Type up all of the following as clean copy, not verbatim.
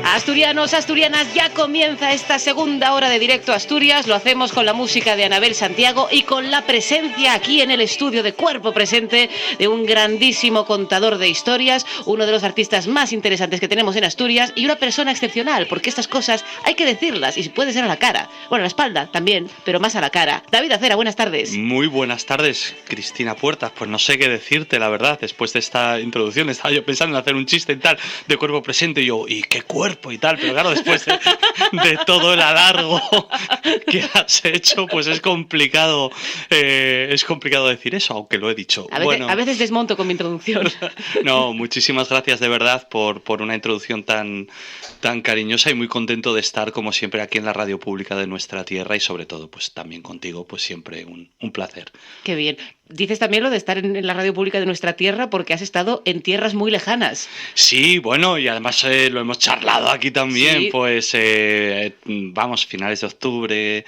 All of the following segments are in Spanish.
Asturianos, asturianas, ya comienza esta segunda hora de Directo a Asturias. Lo hacemos con la música de Anabel Santiago y con la presencia aquí en el estudio de Cuerpo Presente de un grandísimo contador de historias, uno de los artistas más interesantes que tenemos en Asturias y una persona excepcional, porque estas cosas hay que decirlas y puede ser a la cara. Bueno, a la espalda también, pero más a la cara. David Acera, buenas tardes. Muy buenas tardes, Cristina Puertas. Pues no sé qué decirte, la verdad. Después de esta introducción estaba yo pensando en hacer un chiste y tal de Cuerpo Presente y yo, ¿y qué cuerpo? Y tal, pero claro, después de todo el alargo que has hecho, pues es complicado decir eso, aunque lo he dicho. A veces desmonto con mi introducción. No, muchísimas gracias de verdad por una introducción tan cariñosa y muy contento de estar como siempre aquí en la radio pública de nuestra tierra y sobre todo pues también contigo, pues siempre un placer. Qué bien. Dices también lo de estar en la radio pública de nuestra tierra porque has estado en tierras muy lejanas. Sí, bueno, y además lo hemos charlado aquí también, sí. Pues finales de octubre,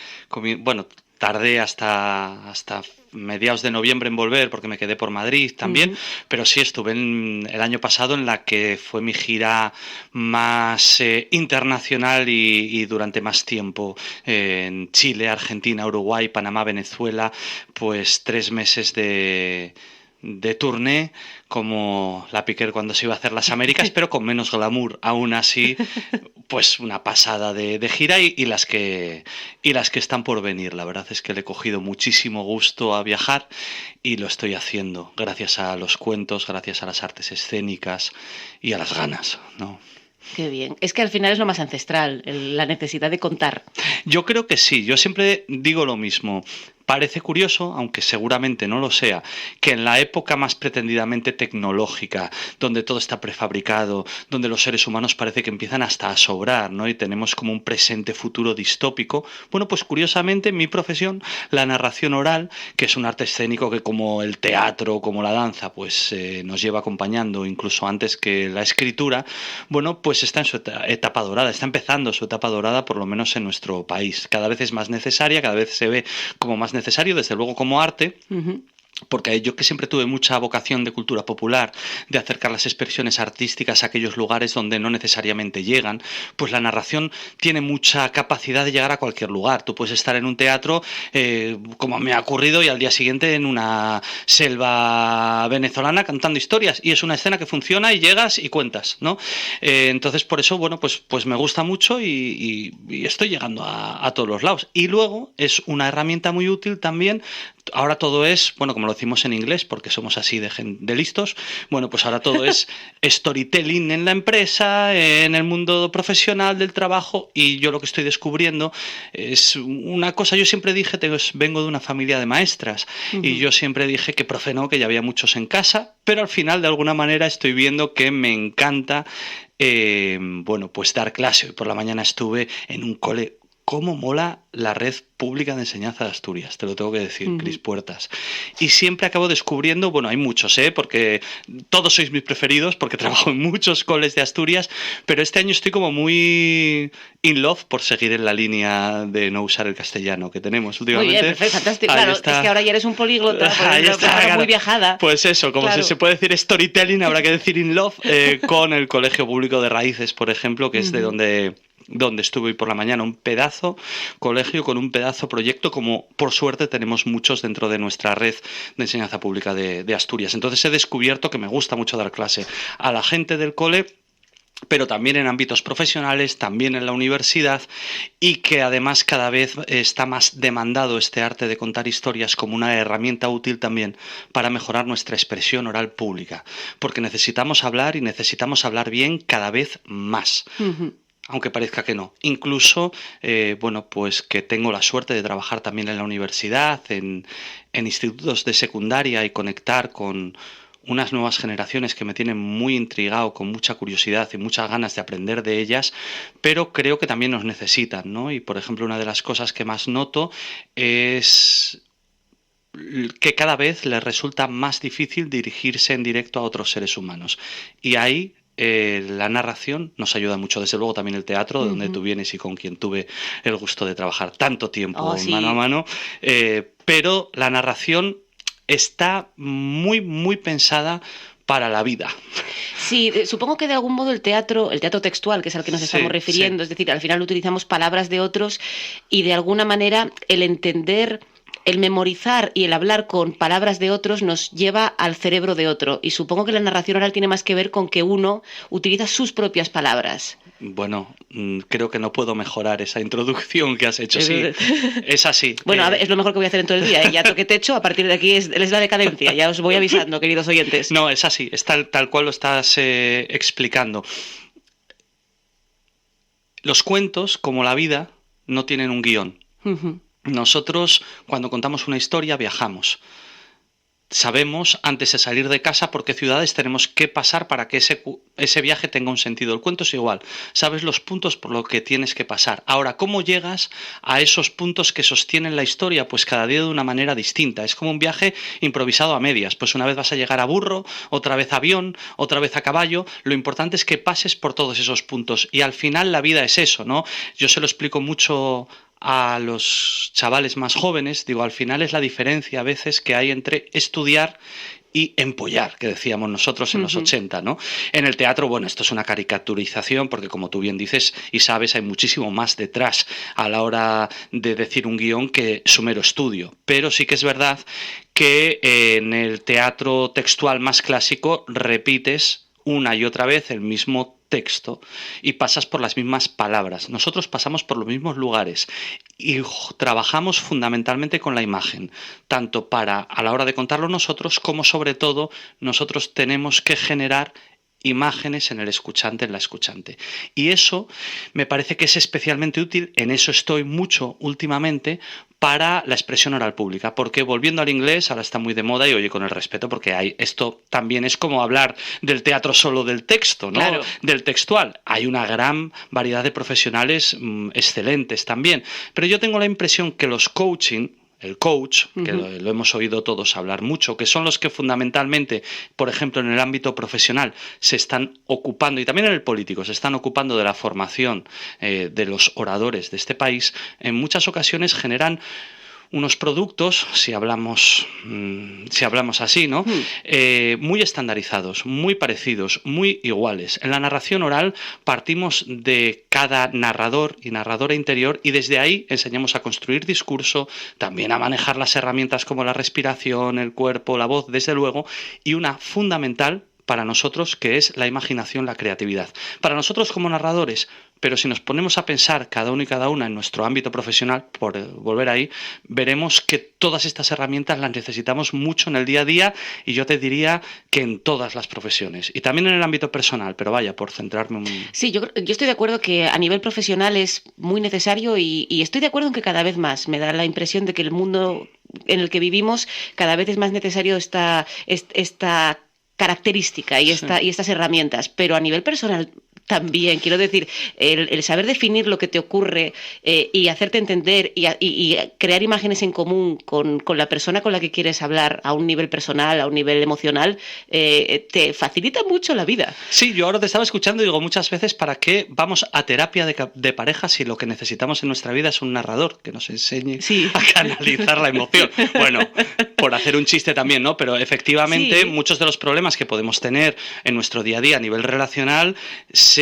tardé hasta mediados de noviembre en volver porque me quedé por Madrid también, pero sí estuve el año pasado en la que fue mi gira más internacional y durante más tiempo en Chile, Argentina, Uruguay, Panamá, Venezuela, pues 3 meses de tourné como la Piquer cuando se iba a hacer las Américas, pero con menos glamour. Aún así, pues una pasada de gira y las que están por venir. La verdad es que le he cogido muchísimo gusto a viajar y lo estoy haciendo gracias a los cuentos, gracias a las artes escénicas y a las ganas, ¿no? Qué bien. Es que al final es lo más ancestral, la necesidad de contar. Yo creo que sí. Yo siempre digo lo mismo. Parece curioso, aunque seguramente no lo sea, que en la época más pretendidamente tecnológica, donde todo está prefabricado, donde los seres humanos parece que empiezan hasta a sobrar, ¿no? Y tenemos como un presente futuro distópico. Bueno, pues curiosamente en mi profesión, la narración oral, que es un arte escénico que como el teatro, como la danza, pues nos lleva acompañando incluso antes que la escritura, bueno, pues está en su etapa dorada, está empezando su etapa dorada, por lo menos en nuestro país. Cada vez es más necesaria, cada vez se ve como más necesario, desde luego como arte, porque yo que siempre tuve mucha vocación de cultura popular, de acercar las expresiones artísticas a aquellos lugares donde no necesariamente llegan, pues la narración tiene mucha capacidad de llegar a cualquier lugar. Tú puedes estar en un teatro, como me ha ocurrido, y al día siguiente en una selva venezolana cantando historias, y es una escena que funciona y llegas y cuentas, ¿no? Entonces por eso, bueno, pues me gusta mucho y estoy llegando a todos los lados. Y luego es una herramienta muy útil también. Ahora todo es, bueno, como lo decimos en inglés, porque somos así de listos, bueno, pues ahora todo es storytelling en la empresa, en el mundo profesional del trabajo, y yo lo que estoy descubriendo es una cosa. Yo siempre dije, vengo de una familia de maestras, y yo siempre dije que profe no, que ya había muchos en casa, pero al final de alguna manera estoy viendo que me encanta, pues dar clase. Hoy por la mañana estuve en un cole. ¿Cómo mola la red pública de enseñanza de Asturias? Te lo tengo que decir, Cris Puertas. Y siempre acabo descubriendo, bueno, hay muchos, porque todos sois mis preferidos, porque trabajo en muchos coles de Asturias, pero este año estoy como muy in love por seguir en la línea de no usar el castellano que tenemos últimamente. Muy bien, perfecto, fantástico. Claro, es que ahora ya eres un políglota, claro. Muy viajada. Pues eso, como claro. se puede decir storytelling, habrá que decir in love, con el Colegio Público de Raíces, por ejemplo, que es de donde estuve hoy por la mañana. Un pedazo colegio con un pedazo proyecto, como por suerte tenemos muchos dentro de nuestra red de enseñanza pública de Asturias. Entonces he descubierto que me gusta mucho dar clase a la gente del cole, pero también en ámbitos profesionales, también en la universidad, y que además cada vez está más demandado este arte de contar historias como una herramienta útil también para mejorar nuestra expresión oral pública, porque necesitamos hablar y necesitamos hablar bien cada vez más. Aunque parezca que no. Incluso, pues que tengo la suerte de trabajar también en la universidad, en institutos de secundaria, y conectar con unas nuevas generaciones que me tienen muy intrigado, con mucha curiosidad y muchas ganas de aprender de ellas, pero creo que también nos necesitan, ¿no? Y, por ejemplo, una de las cosas que más noto es que cada vez les resulta más difícil dirigirse en directo a otros seres humanos. Y ahí la narración nos ayuda mucho. Desde luego también el teatro, de donde tú vienes y con quien tuve el gusto de trabajar tanto tiempo mano a mano. Pero la narración está muy, muy pensada para la vida. Sí, supongo que de algún modo el teatro textual, que es al que nos estamos refiriendo, es decir, al final utilizamos palabras de otros y de alguna manera el entender, el memorizar y el hablar con palabras de otros nos lleva al cerebro de otro. Y supongo que la narración oral tiene más que ver con que uno utiliza sus propias palabras. Bueno, creo que no puedo mejorar esa introducción que has hecho. Sí, es así. Bueno, a ver, es lo mejor que voy a hacer en todo el día. Ya toqué techo, a partir de aquí es la decadencia. Ya os voy avisando, queridos oyentes. No, es así, es tal cual lo estás explicando. Los cuentos, como la vida, no tienen un guión. Nosotros, cuando contamos una historia, viajamos. Sabemos, antes de salir de casa, por qué ciudades tenemos que pasar para que ese viaje tenga un sentido. El cuento es igual. Sabes los puntos por los que tienes que pasar. Ahora, ¿cómo llegas a esos puntos que sostienen la historia? Pues cada día de una manera distinta. Es como un viaje improvisado a medias. Pues una vez vas a llegar a burro, otra vez a avión, otra vez a caballo. Lo importante es que pases por todos esos puntos. Y al final la vida es eso, ¿no? Yo se lo explico mucho a los chavales más jóvenes, digo, al final es la diferencia a veces que hay entre estudiar y empollar, que decíamos nosotros en los 80, ¿no? En el teatro, bueno, esto es una caricaturización porque, como tú bien dices y sabes, hay muchísimo más detrás a la hora de decir un guión que su mero estudio. Pero sí que es verdad que en el teatro textual más clásico repites una y otra vez el mismo texto y pasas por las mismas palabras. Nosotros pasamos por los mismos lugares y trabajamos fundamentalmente con la imagen, tanto para a la hora de contarlo nosotros como sobre todo nosotros tenemos que generar imágenes en el escuchante, en la escuchante. Y eso me parece que es especialmente útil, en eso estoy mucho últimamente, para la expresión oral pública, porque volviendo al inglés, ahora está muy de moda y oye, con el respeto, porque esto también es como hablar del teatro solo del texto, ¿no? Claro. Del textual. Hay una gran variedad de profesionales excelentes también, pero yo tengo la impresión que los coaching, el coach, que lo hemos oído todos hablar mucho, que son los que fundamentalmente, por ejemplo, en el ámbito profesional, se están ocupando, y también en el político, se están ocupando de la formación de los oradores de este país, en muchas ocasiones generan unos productos, si hablamos así, ¿no? Muy estandarizados, muy parecidos, muy iguales. En la narración oral partimos de cada narrador y narradora interior y desde ahí enseñamos a construir discurso, también a manejar las herramientas como la respiración, el cuerpo, la voz, desde luego, y una fundamental para nosotros que es la imaginación, la creatividad. Para nosotros como narradores, pero si nos ponemos a pensar cada uno y cada una en nuestro ámbito profesional, por volver ahí, veremos que todas estas herramientas las necesitamos mucho en el día a día y yo te diría que en todas las profesiones y también en el ámbito personal, pero vaya, por centrarme un... Sí, yo estoy de acuerdo que a nivel profesional es muy necesario y estoy de acuerdo en que cada vez más. Me da la impresión de que el mundo en el que vivimos cada vez es más necesario esta característica y estas herramientas, pero a nivel personal también, quiero decir, el saber definir lo que te ocurre y hacerte entender y crear imágenes en común con la persona con la que quieres hablar a un nivel personal, a un nivel emocional, te facilita mucho la vida. Sí, yo ahora te estaba escuchando y digo muchas veces, ¿para qué vamos a terapia de pareja si lo que necesitamos en nuestra vida es un narrador que nos enseñe a canalizar la emoción? Bueno, por hacer un chiste también, ¿no? Pero efectivamente muchos de los problemas que podemos tener en nuestro día a día a nivel relacional se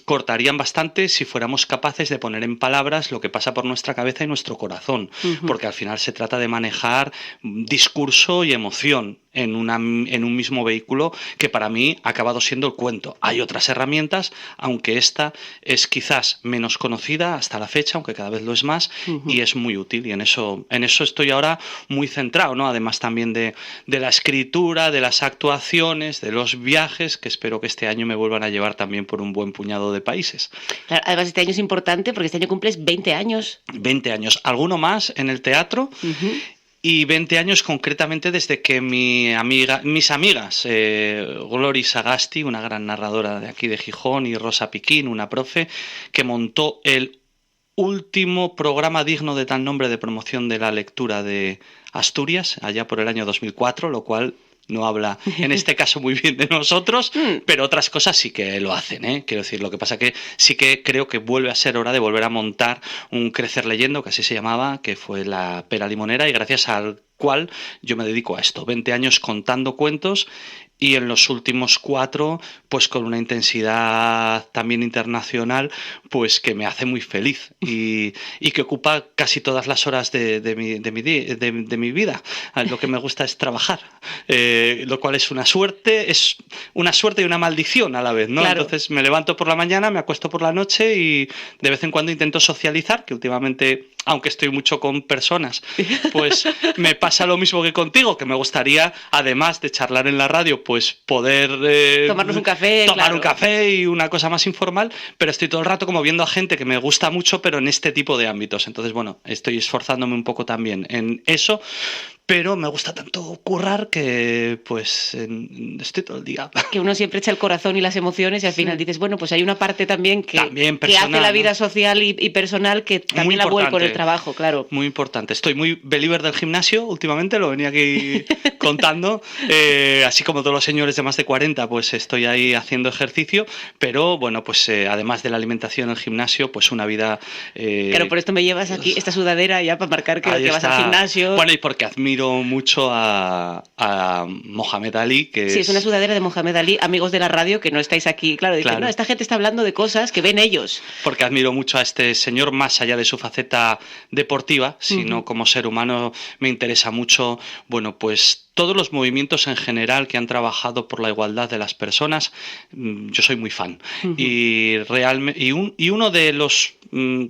cortarían bastante si fuéramos capaces de poner en palabras lo que pasa por nuestra cabeza y nuestro corazón, porque al final se trata de manejar discurso y emoción en un mismo vehículo que para mí ha acabado siendo el cuento. Hay otras herramientas, aunque esta es quizás menos conocida hasta la fecha, aunque cada vez lo es más, y es muy útil y en eso estoy ahora muy centrado, ¿no? Además también de la escritura, de las actuaciones, de los viajes, que espero que este año me vuelvan a llevar también por un buen puñado de países. Claro, además este año es importante porque este año cumples 20 años. 20 años, alguno más en el teatro. Y 20 años concretamente desde que mis amigas, Glory Sagasti, una gran narradora de aquí de Gijón, y Rosa Piquín, una profe, que montó el último programa digno de tal nombre de promoción de la lectura de Asturias, allá por el año 2004, lo cual no habla en este caso muy bien de nosotros, pero otras cosas sí que lo hacen, ¿eh? Quiero decir, lo que pasa que sí que creo que vuelve a ser hora de volver a montar un Crecer Leyendo, que así se llamaba, que fue la pera limonera, y gracias al cual yo me dedico a esto, 20 años contando cuentos y en los últimos 4, pues con una intensidad también internacional, pues que me hace muy feliz y que ocupa casi todas las horas de mi vida. Lo que me gusta es trabajar, lo cual es una suerte y una maldición a la vez, ¿no? Claro. Entonces me levanto por la mañana, me acuesto por la noche y de vez en cuando intento socializar, que últimamente, aunque estoy mucho con personas, pues me pasa lo mismo que contigo, que me gustaría, además de charlar en la radio, pues poder Tomarnos un café, tomar claro. un café y una cosa más informal, pero estoy todo el rato como viendo a gente que me gusta mucho, pero en este tipo de ámbitos. Entonces, bueno, estoy esforzándome un poco también en eso, pero me gusta tanto currar que pues estoy todo el día. Que uno siempre echa el corazón y las emociones y al final dices, bueno, pues hay una parte también que personal, hace la vida ¿no? social y personal que también la vuelco en el trabajo, claro. Muy importante. Estoy muy believer del gimnasio últimamente, lo venía aquí contando. Así como todos los señores de más de 40, pues estoy ahí haciendo ejercicio, pero bueno, pues además de la alimentación, el gimnasio, pues una vida... Claro, por esto me llevas aquí esta sudadera ya para marcar que vas al gimnasio. Bueno, y porque admiro mucho a Mohamed Ali, que sí, es una sudadera de Mohamed Ali, amigos de la radio que no estáis aquí. Claro, dicen, no, esta gente está hablando de cosas que ven ellos. Porque admiro mucho a este señor, más allá de su faceta deportiva, sino como ser humano me interesa mucho, bueno, pues todos los movimientos en general que han trabajado por la igualdad de las personas, yo soy muy fan. Y uno de los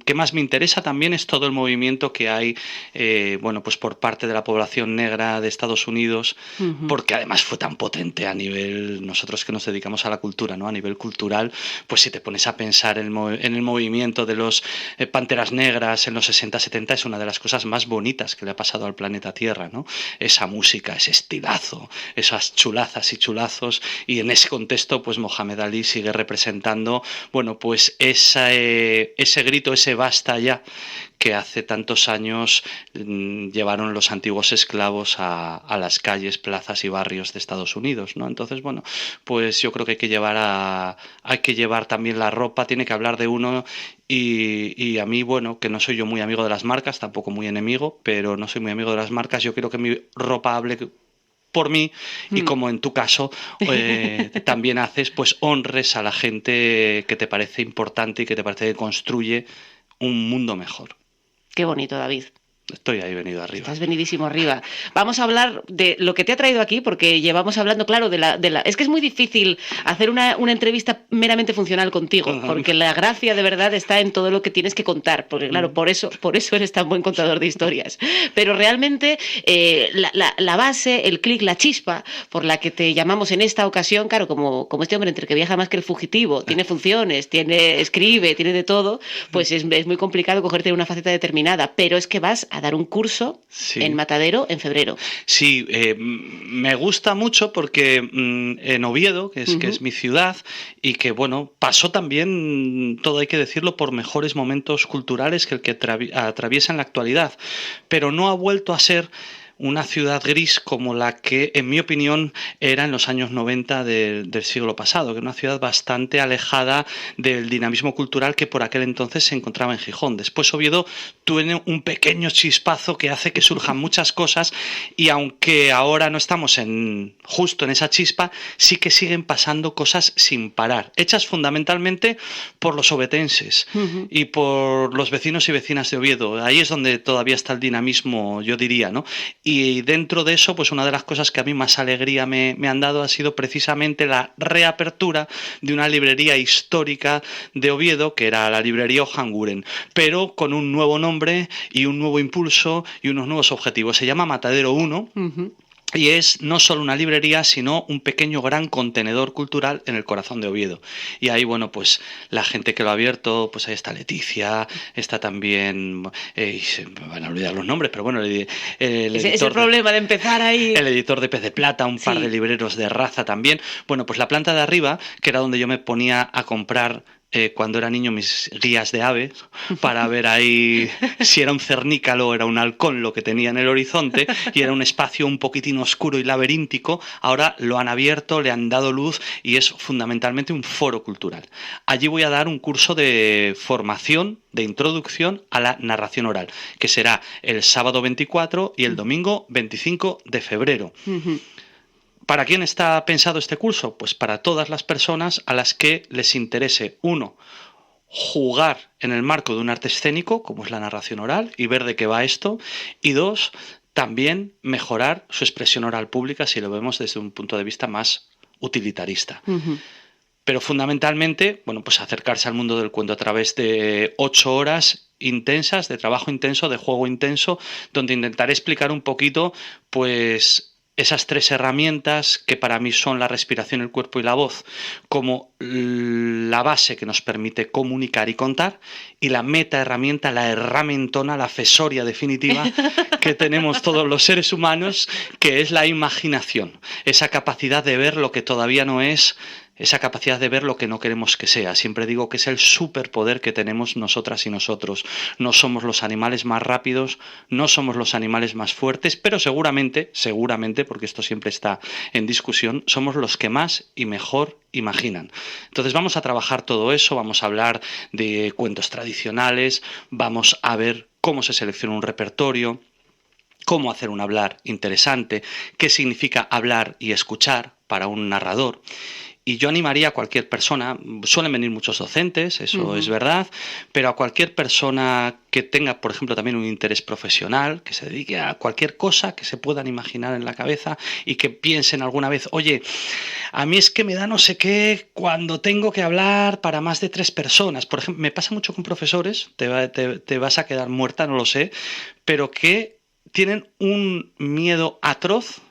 que más me interesa también es todo el movimiento que hay, bueno, pues por parte de la población negra de Estados Unidos, porque además fue tan potente a nivel, nosotros que nos dedicamos a la cultura, ¿no? A nivel cultural, pues si te pones a pensar en el movimiento de los Panteras Negras en los 60-70, es una de las cosas más bonitas que le ha pasado al planeta Tierra, ¿no? Esa música, ese estilazo, esas chulazas y chulazos, y en ese contexto pues Mohamed Ali sigue representando, bueno, pues ese grito, ese basta ya, que hace tantos años llevaron los antiguos esclavos a las calles, plazas y barrios de Estados Unidos, ¿no? Entonces, bueno, pues yo creo que hay que llevar también la ropa, tiene que hablar de uno. Y a mí, bueno, que no soy yo muy amigo de las marcas, tampoco muy enemigo, pero no soy muy amigo de las marcas, yo quiero que mi ropa hable por mí y como en tu caso también haces, pues honres a la gente que te parece importante y que te parece que construye un mundo mejor. Qué bonito, David. Estoy ahí venido arriba. Estás venidísimo arriba. Vamos a hablar de lo que te ha traído aquí, porque llevamos hablando, claro, de la... Es que es muy difícil hacer una entrevista meramente funcional contigo, porque la gracia de verdad está en todo lo que tienes que contar, porque claro, por eso eres tan buen contador de historias. Pero realmente la base, el clic, la chispa por la que te llamamos en esta ocasión, claro, como este hombre entre que viaja más que el fugitivo, tiene funciones, escribe, tiene de todo, pues es muy complicado cogerte una faceta determinada, pero es que vas a dar un curso en Matadero en febrero. Sí, me gusta mucho porque en Oviedo, que es mi ciudad, y que, bueno, pasó también, todo hay que decirlo, por mejores momentos culturales que el que atraviesa en la actualidad, pero no ha vuelto a ser una ciudad gris como la que, en mi opinión, era en los años 90 del siglo pasado, que era una ciudad bastante alejada del dinamismo cultural que por aquel entonces se encontraba en Gijón. Después Oviedo tiene un pequeño chispazo que hace que surjan muchas cosas y aunque ahora no estamos justo en esa chispa, sí que siguen pasando cosas sin parar, hechas fundamentalmente por los ovetenses y por los vecinos y vecinas de Oviedo. Ahí es donde todavía está el dinamismo, yo diría, ¿no? Y dentro de eso, pues una de las cosas que a mí más alegría me han dado ha sido precisamente la reapertura de una librería histórica de Oviedo, que era la librería Ojanguren, pero con un nuevo nombre y un nuevo impulso y unos nuevos objetivos. Se llama Matadero 1. Y es no solo una librería, sino un pequeño gran contenedor cultural en el corazón de Oviedo. Y ahí, bueno, pues la gente que lo ha abierto, pues ahí está Leticia, está también, se me van a olvidar los nombres, pero bueno, el es el problema de empezar ahí. El editor de Pez de Plata, un par de libreros de raza también. Bueno, pues la planta de arriba, que era donde yo me ponía a comprar cuando era niño mis guías de aves para ver ahí si era un cernícalo o era un halcón lo que tenía en el horizonte, y era un espacio un poquitín oscuro y laberíntico. Ahora lo han abierto, le han dado luz y es fundamentalmente un foro cultural. Allí voy a dar un curso de formación, de introducción a la narración oral, que será el sábado 24 y el domingo 25 de febrero. ¿Para quién está pensado este curso? Pues para todas las personas a las que les interese, uno, jugar en el marco de un arte escénico, como es la narración oral, y ver de qué va esto, y dos, también mejorar su expresión oral pública si lo vemos desde un punto de vista más utilitarista. Ujú. Pero fundamentalmente, bueno, pues acercarse al mundo del cuento a través de 8 horas intensas, de trabajo intenso, de juego intenso, donde intentaré explicar un poquito, pues, esas 3 herramientas que para mí son la respiración, el cuerpo y la voz, como la base que nos permite comunicar y contar, y la meta herramienta, la herramientona, la fesoria definitiva que tenemos todos los seres humanos, que es la imaginación, esa capacidad de ver lo que todavía no es, esa capacidad de ver lo que no queremos que sea. Siempre digo que es el superpoder que tenemos nosotras y nosotros. No somos los animales más rápidos, no somos los animales más fuertes, pero seguramente, porque esto siempre está en discusión, somos los que más y mejor imaginan. Entonces vamos a trabajar todo eso, vamos a hablar de cuentos tradicionales, vamos a ver cómo se selecciona un repertorio, cómo hacer un hablar interesante, qué significa hablar y escuchar para un narrador. Y yo animaría a cualquier persona, suelen venir muchos docentes, eso es verdad, pero a cualquier persona que tenga, por ejemplo, también un interés profesional, que se dedique a cualquier cosa que se puedan imaginar en la cabeza y que piensen alguna vez, oye, a mí es que me da no sé qué cuando tengo que hablar para más de 3 personas. Por ejemplo, me pasa mucho con profesores, te vas a quedar muerta, no lo sé, pero que tienen un miedo atroz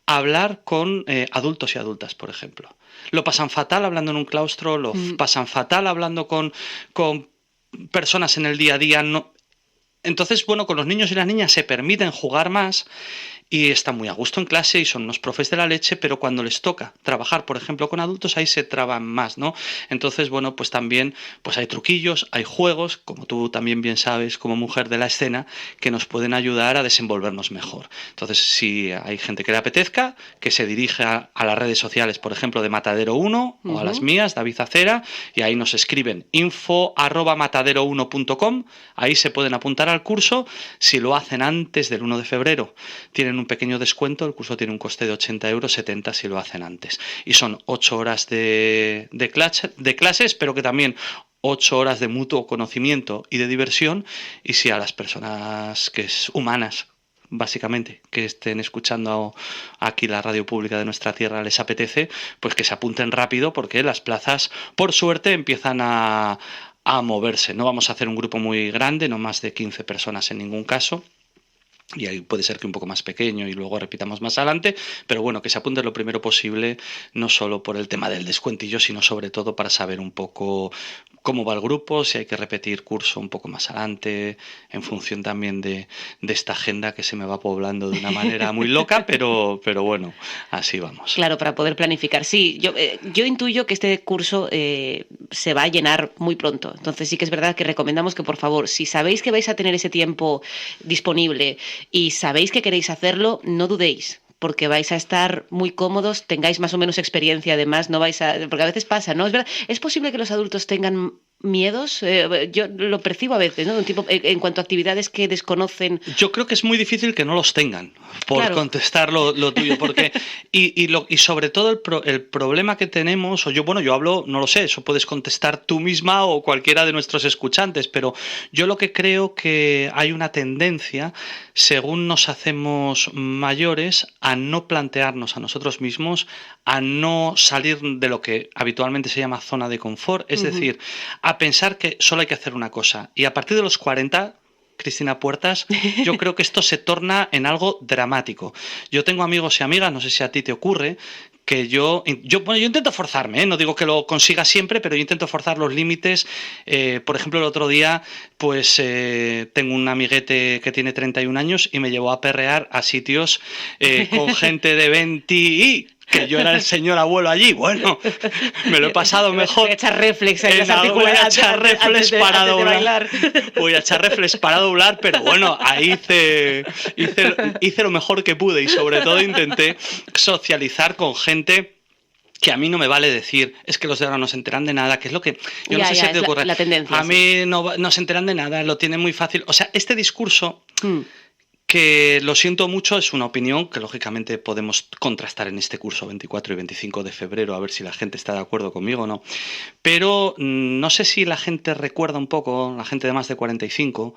a hablar con adultos y adultas, por ejemplo. Lo pasan fatal hablando en un claustro, lo pasan fatal hablando con personas en el día a día. No. Entonces, bueno, con los niños y las niñas se permiten jugar más y están muy a gusto en clase y son unos profes de la leche, pero cuando les toca trabajar, por ejemplo, con adultos, ahí se traban más, ¿no? Entonces, bueno, pues también pues hay truquillos, hay juegos, como tú también bien sabes, como mujer de la escena, que nos pueden ayudar a desenvolvernos mejor. Entonces, si hay gente que le apetezca, que se dirija a las redes sociales, por ejemplo, de Matadero 1 o a las mías, David Acera, y ahí nos escriben info@matadero1.com, ahí se pueden apuntar al curso. Si lo hacen antes del 1 de febrero, tienen un pequeño descuento, el curso tiene un coste de 80 euros, 70 si lo hacen antes. Y son 8 horas de clases, pero que también 8 horas de mutuo conocimiento y de diversión. Y si a las personas que es humanas, básicamente, que estén escuchando aquí la radio pública de nuestra tierra les apetece, pues que se apunten rápido porque las plazas, por suerte, empiezan a moverse. No vamos a hacer un grupo muy grande, no más de 15 personas en ningún caso. Y ahí puede ser que un poco más pequeño y luego repitamos más adelante, pero bueno, que se apunte lo primero posible, no solo por el tema del descuentillo, sino sobre todo para saber un poco cómo va el grupo, si hay que repetir curso un poco más adelante, en función también de esta agenda que se me va poblando de una manera muy loca, pero bueno, así vamos. Claro, para poder planificar. Sí, yo intuyo que este curso se va a llenar muy pronto. Entonces sí que es verdad que recomendamos que, por favor, si sabéis que vais a tener ese tiempo disponible y sabéis que queréis hacerlo, no dudéis, porque vais a estar muy cómodos, tengáis más o menos experiencia, además, no vais a... Porque a veces pasa, ¿no? Es verdad, es posible que los adultos tengan miedos, yo lo percibo a veces, ¿no? Un tipo, en cuanto a actividades que desconocen. Yo creo que es muy difícil que no los tengan, por claro. Contestar lo tuyo, porque y sobre todo el problema que tenemos, o yo hablo, no lo sé, eso puedes contestar tú misma o cualquiera de nuestros escuchantes, pero yo lo que creo que hay una tendencia, según nos hacemos mayores, a no plantearnos a nosotros mismos, a no salir de lo que habitualmente se llama zona de confort, es decir, a pensar que solo hay que hacer una cosa. Y a partir de los 40, Cristina Puertas, yo creo que esto se torna en algo dramático. Yo tengo amigos y amigas, no sé si a ti te ocurre, que yo intento forzarme, no digo que lo consiga siempre, pero yo intento forzar los límites. Por ejemplo, el otro día, pues tengo un amiguete que tiene 31 años y me llevó a perrear a sitios con gente de 20 y... que yo era el señor abuelo allí. Bueno, me lo he pasado mejor. Voy a echar reflex voy a echar reflex para doblar. Voy a echar reflex para doblar, pero bueno, ahí hice lo mejor que pude y sobre todo intenté socializar con gente que a mí no me vale decir, es que los de ahora no se enteran de nada, que es lo que... Yo no sé si te ocurre. La tendencia, a mí no se enteran de nada, lo tienen muy fácil. O sea, este discurso... que lo siento mucho, es una opinión que lógicamente podemos contrastar en este curso 24 y 25 de febrero, a ver si la gente está de acuerdo conmigo o no. Pero no sé si la gente recuerda un poco, la gente de más de 45,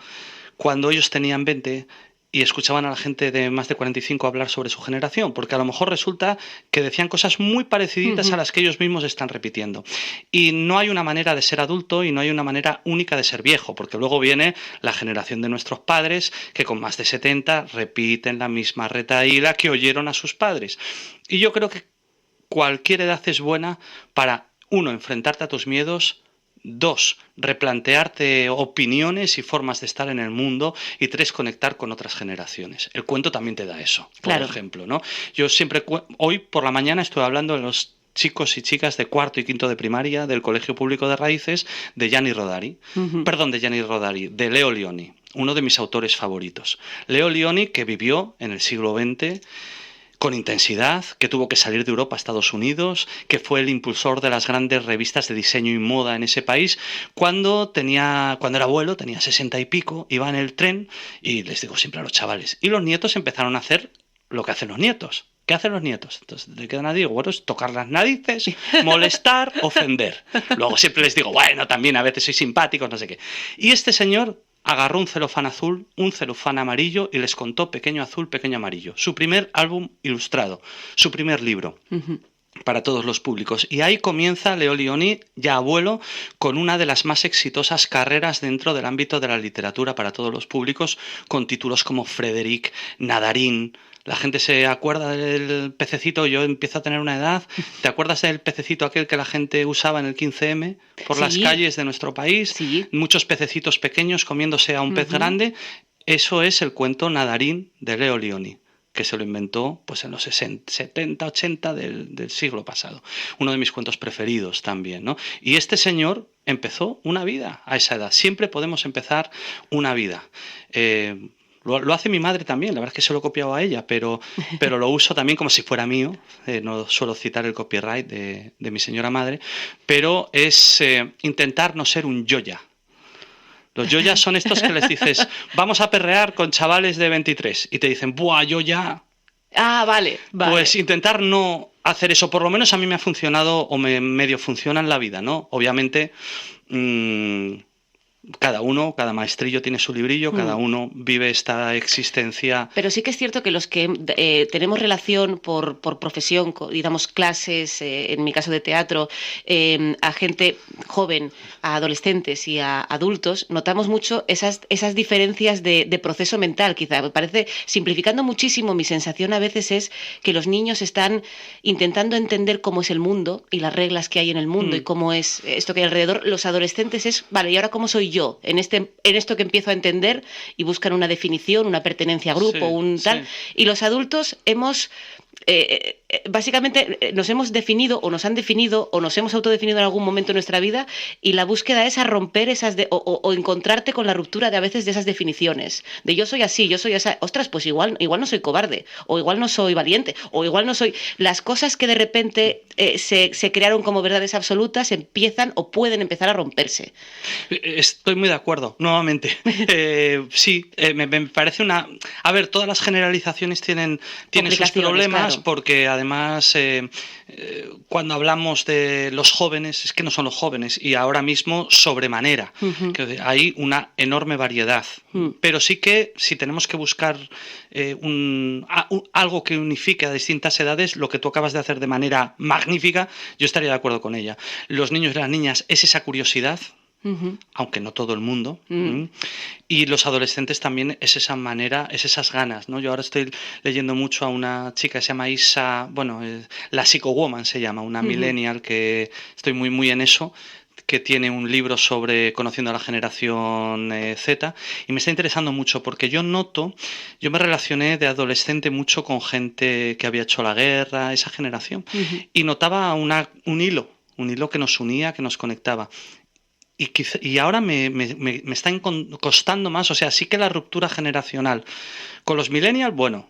cuando ellos tenían 20 y escuchaban a la gente de más de 45 hablar sobre su generación, porque a lo mejor resulta que decían cosas muy parecidas a las que ellos mismos están repitiendo. Y no hay una manera de ser adulto y no hay una manera única de ser viejo, porque luego viene la generación de nuestros padres que con más de 70 repiten la misma retahíla que oyeron a sus padres. Y yo creo que cualquier edad es buena para, uno, enfrentarte a tus miedos. Dos, replantearte opiniones y formas de estar en el mundo. Y tres, conectar con otras generaciones. El cuento también te da eso, por ejemplo, ¿no? Yo siempre, hoy por la mañana estuve hablando de los chicos y chicas de cuarto y quinto de primaria del Colegio Público de Raíces de Gianni Rodari. Perdón, de Gianni Rodari, de Leo Lionni, uno de mis autores favoritos. Leo Lionni, que vivió en el siglo XX con intensidad, que tuvo que salir de Europa a Estados Unidos, que fue el impulsor de las grandes revistas de diseño y moda en ese país, cuando era abuelo, tenía 60 y pico, iba en el tren, y les digo siempre a los chavales, y los nietos empezaron a hacer lo que hacen los nietos. ¿Qué hacen los nietos? Entonces, ¿de qué digo? Bueno, es tocar las narices, molestar, ofender. Luego siempre les digo, bueno, también a veces soy simpático, no sé qué. Y este señor agarró un celofán azul, un celofán amarillo y les contó Pequeño Azul, Pequeño Amarillo. Su primer álbum ilustrado, su primer libro. Para todos los públicos. Y ahí comienza Leo Lionni, ya abuelo, con una de las más exitosas carreras dentro del ámbito de la literatura para todos los públicos, con títulos como Frédéric, Nadarín. La gente se acuerda del pececito, yo empiezo a tener una edad. ¿Te acuerdas del pececito aquel que la gente usaba en el 15M por las calles de nuestro país? Sí. Muchos pececitos pequeños comiéndose a un pez grande. Eso es el cuento Nadarín de Leo Lionni, que se lo inventó pues en los 70, 80 del siglo pasado. Uno de mis cuentos preferidos también, ¿no? Y este señor empezó una vida a esa edad. Siempre podemos empezar una vida. Lo hace mi madre también, la verdad es que se lo he copiado a ella, pero lo uso también como si fuera mío. No suelo citar el copyright de mi señora madre, pero es intentar no ser un yoya. Los yoyas son estos que les dices, vamos a perrear con chavales de 23 y te dicen, ¡buah, yoya! Ah, vale. Pues intentar no hacer eso, por lo menos a mí me ha funcionado o medio funciona en la vida, ¿no? Obviamente, cada maestrillo tiene su librillo, cada uno vive esta existencia. Pero sí que es cierto que los que tenemos relación por profesión, digamos clases, en mi caso de teatro, a gente joven, a adolescentes y a adultos, notamos mucho esas diferencias de proceso mental, quizá. Me parece, simplificando muchísimo, mi sensación a veces es que los niños están intentando entender cómo es el mundo y las reglas que hay en el mundo y cómo es esto que hay alrededor. Los adolescentes es, vale, ¿y ahora cómo soy yo en esto que empiezo a entender? Y buscan una definición, una pertenencia a grupo, tal. Y los adultos hemos básicamente nos hemos definido o nos han definido o nos hemos autodefinido en algún momento de nuestra vida, y la búsqueda es a romper esas o encontrarte con la ruptura de a veces de esas definiciones, de yo soy así, yo soy esa, ostras, pues igual no soy cobarde, o igual no soy valiente, o igual no soy... Las cosas que de repente se crearon como verdades absolutas empiezan o pueden empezar a romperse. Estoy muy de acuerdo, nuevamente. Sí, me parece una... A ver, todas las generalizaciones tienen sus problemas, claro. Porque además cuando hablamos de los jóvenes, es que no son los jóvenes, y ahora mismo sobremanera, que hay una enorme variedad. Pero sí que si tenemos que buscar algo que unifique a distintas edades, lo que tú acabas de hacer de manera magnífica, yo estaría de acuerdo con ella. Los niños y las niñas es esa curiosidad, aunque no todo el mundo, y los adolescentes también es esa manera, es esas ganas, ¿no? Yo ahora estoy leyendo mucho a una chica que se llama Isa, bueno, la Psychowoman se llama, una millennial, que estoy muy muy en eso, que tiene un libro sobre conociendo a la generación Z, y me está interesando mucho porque yo me relacioné de adolescente mucho con gente que había hecho la guerra, esa generación, y notaba un hilo que nos unía, que nos conectaba. Y ahora me está costando más, o sea, sí que la ruptura generacional. Con los millennials, bueno,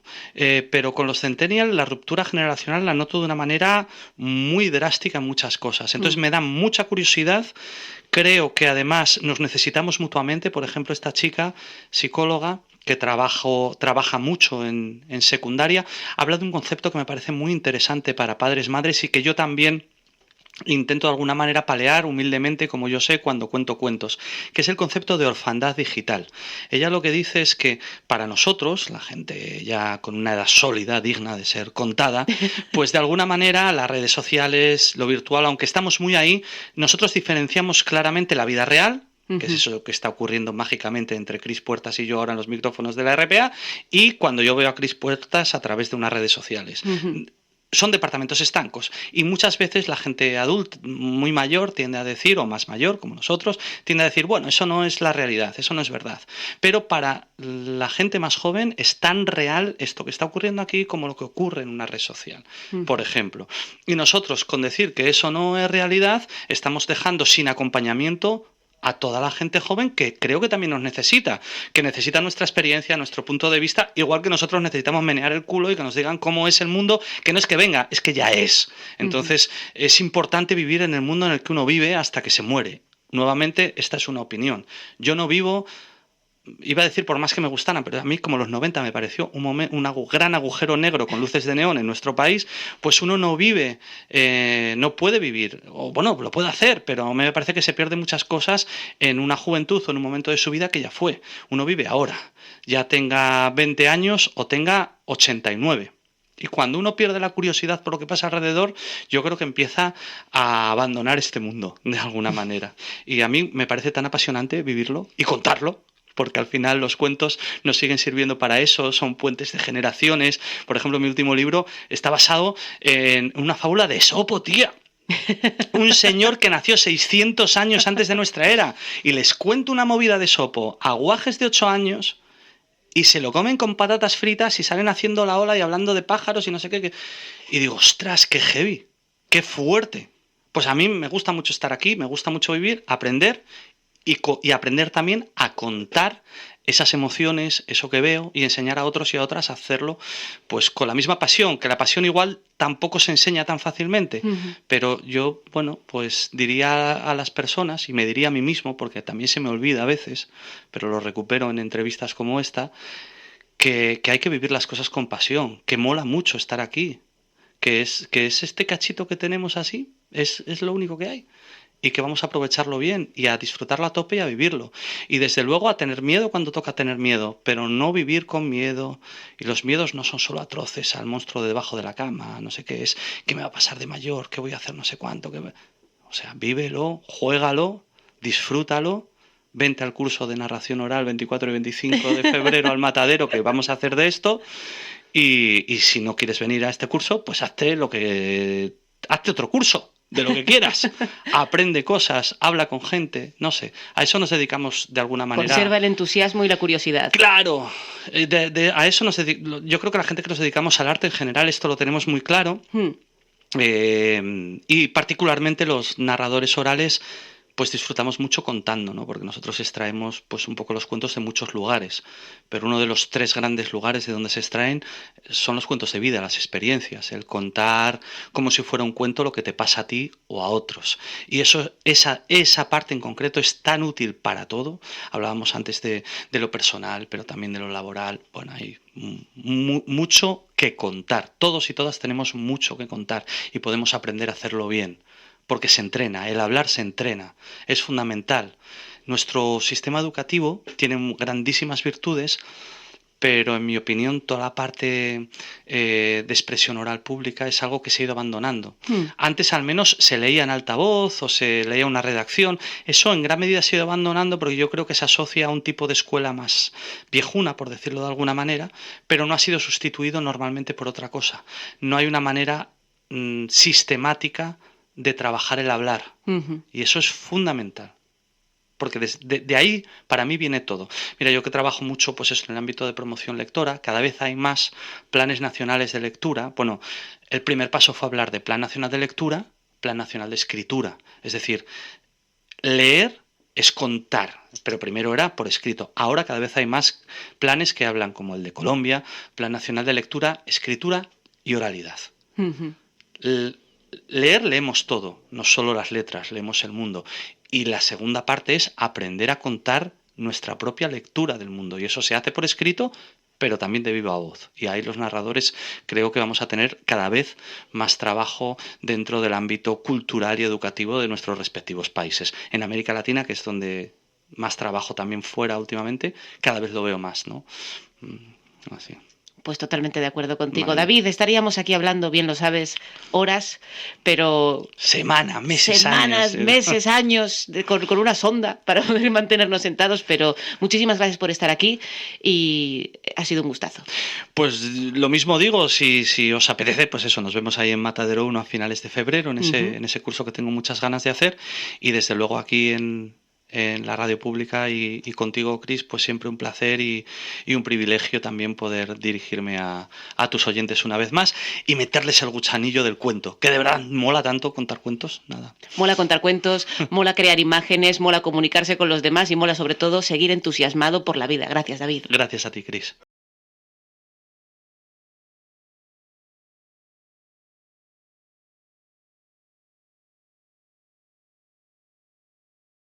pero con los centennials la ruptura generacional la noto de una manera muy drástica en muchas cosas. Entonces me da mucha curiosidad. Creo que además nos necesitamos mutuamente. Por ejemplo, esta chica, psicóloga, que trabaja mucho en secundaria, habla de un concepto que me parece muy interesante para padres, madres y que yo también intento de alguna manera palear humildemente, como yo sé, cuando cuento cuentos, que es el concepto de orfandad digital. Ella lo que dice es que para nosotros, la gente ya con una edad sólida, digna de ser contada, pues de alguna manera las redes sociales, lo virtual, aunque estamos muy ahí, nosotros diferenciamos claramente la vida real, que es eso que está ocurriendo mágicamente entre Cris Puertas y yo ahora en los micrófonos de la RPA, y cuando yo veo a Cris Puertas a través de unas redes sociales. Son departamentos estancos y muchas veces la gente adulta muy mayor tiende a decir, o más mayor como nosotros, tiende a decir, bueno, eso no es la realidad, eso no es verdad. Pero para la gente más joven es tan real esto que está ocurriendo aquí como lo que ocurre en una red social, por ejemplo. Y nosotros con decir que eso no es realidad estamos dejando sin acompañamiento a toda la gente joven que creo que también nos necesita, que necesita nuestra experiencia, nuestro punto de vista, igual que nosotros necesitamos menear el culo y que nos digan cómo es el mundo, que no es que venga, es que ya es. Entonces, es importante vivir en el mundo en el que uno vive hasta que se muere. Nuevamente, esta es una opinión. Yo no vivo, iba a decir por más que me gustaran, pero a mí como los 90 me pareció un gran agujero negro con luces de neón en nuestro país, pues uno no vive, no puede vivir, o bueno, lo puede hacer, pero me parece que se pierden muchas cosas en una juventud o en un momento de su vida que ya fue. Uno vive ahora, ya tenga 20 años o tenga 89. Y cuando uno pierde la curiosidad por lo que pasa alrededor, yo creo que empieza a abandonar este mundo, de alguna manera. Y a mí me parece tan apasionante vivirlo y contarlo, porque al final los cuentos nos siguen sirviendo para eso, son puentes de generaciones. Por ejemplo, mi último libro está basado en una fábula de Esopo, tía. Un señor que nació 600 años antes de nuestra era. Y les cuento una movida de Esopo a guajes de 8 años y se lo comen con patatas fritas y salen haciendo la ola y hablando de pájaros y no sé qué. Y digo, ostras, qué heavy, qué fuerte. Pues a mí me gusta mucho estar aquí, me gusta mucho vivir, aprender y aprender también a contar esas emociones, eso que veo, y enseñar a otros y a otras a hacerlo pues con la misma pasión, que la pasión igual tampoco se enseña tan fácilmente, pero yo, bueno, pues diría a las personas, y me diría a mí mismo, porque también se me olvida a veces, pero lo recupero en entrevistas como esta, que hay que vivir las cosas con pasión, que mola mucho estar aquí, que es este cachito que tenemos así, es lo único que hay y que vamos a aprovecharlo bien y a disfrutarlo a tope y a vivirlo. Y desde luego a tener miedo cuando toca tener miedo, pero no vivir con miedo. Y los miedos no son solo atroces, al monstruo de debajo de la cama, no sé qué es, qué me va a pasar de mayor, qué voy a hacer no sé cuánto. O sea, vívelo, juégalo, disfrútalo. Vente al curso de narración oral 24 y 25 de febrero al Matadero, que vamos a hacer de esto. Y si no quieres venir a este curso, pues hazte otro curso de lo que quieras, aprende cosas, habla con gente, no sé, a eso nos dedicamos de alguna manera. Conserva el entusiasmo y la curiosidad. Claro, a eso yo creo que la gente que nos dedicamos al arte en general esto lo tenemos muy claro, y particularmente los narradores orales pues disfrutamos mucho contando, ¿no? Porque nosotros extraemos pues un poco los cuentos de muchos lugares, pero uno de los 3 grandes lugares de donde se extraen son los cuentos de vida, las experiencias, el contar como si fuera un cuento lo que te pasa a ti o a otros. Y esa parte en concreto es tan útil para todo. Hablábamos antes de lo personal, pero también de lo laboral. Bueno, hay mucho que contar. Todos y todas tenemos mucho que contar y podemos aprender a hacerlo bien. Porque se entrena, el hablar se entrena, es fundamental. Nuestro sistema educativo tiene grandísimas virtudes, pero en mi opinión toda la parte de expresión oral pública es algo que se ha ido abandonando. Antes al menos se leía en altavoz o se leía una redacción, eso en gran medida se ha ido abandonando porque yo creo que se asocia a un tipo de escuela más viejuna, por decirlo de alguna manera, pero no ha sido sustituido normalmente por otra cosa. No hay una manera sistemática de trabajar el hablar. Y eso es fundamental. Porque de ahí para mí viene todo. Mira, yo que trabajo mucho pues eso, en el ámbito de promoción lectora, cada vez hay más planes nacionales de lectura. Bueno, el primer paso fue hablar de Plan Nacional de Lectura, Plan Nacional de Escritura. Es decir, leer es contar, pero primero era por escrito. Ahora cada vez hay más planes que hablan como el de Colombia, Plan Nacional de Lectura, Escritura y Oralidad. Leer leemos todo, no solo las letras, leemos el mundo. Y la segunda parte es aprender a contar nuestra propia lectura del mundo. Y eso se hace por escrito, pero también de viva voz. Y ahí los narradores creo que vamos a tener cada vez más trabajo dentro del ámbito cultural y educativo de nuestros respectivos países. En América Latina, que es donde más trabajo también fuera últimamente, cada vez lo veo más, ¿no? Así. Pues totalmente de acuerdo contigo. Vale. David, estaríamos aquí hablando, bien lo sabes, horas, pero... Semanas, meses, semanas, años. meses, años, con una sonda para poder mantenernos sentados, pero muchísimas gracias por estar aquí y ha sido un gustazo. Pues lo mismo digo, si os apetece, pues eso, nos vemos ahí en Matadero 1 a finales de febrero, en ese curso que tengo muchas ganas de hacer, y desde luego aquí en la radio pública y contigo, Cris, pues siempre un placer y un privilegio también poder dirigirme a tus oyentes una vez más y meterles el gusanillo del cuento, que de verdad mola tanto contar cuentos, nada. Mola contar cuentos, mola crear imágenes, mola comunicarse con los demás y mola sobre todo seguir entusiasmado por la vida. Gracias, David. Gracias a ti, Cris.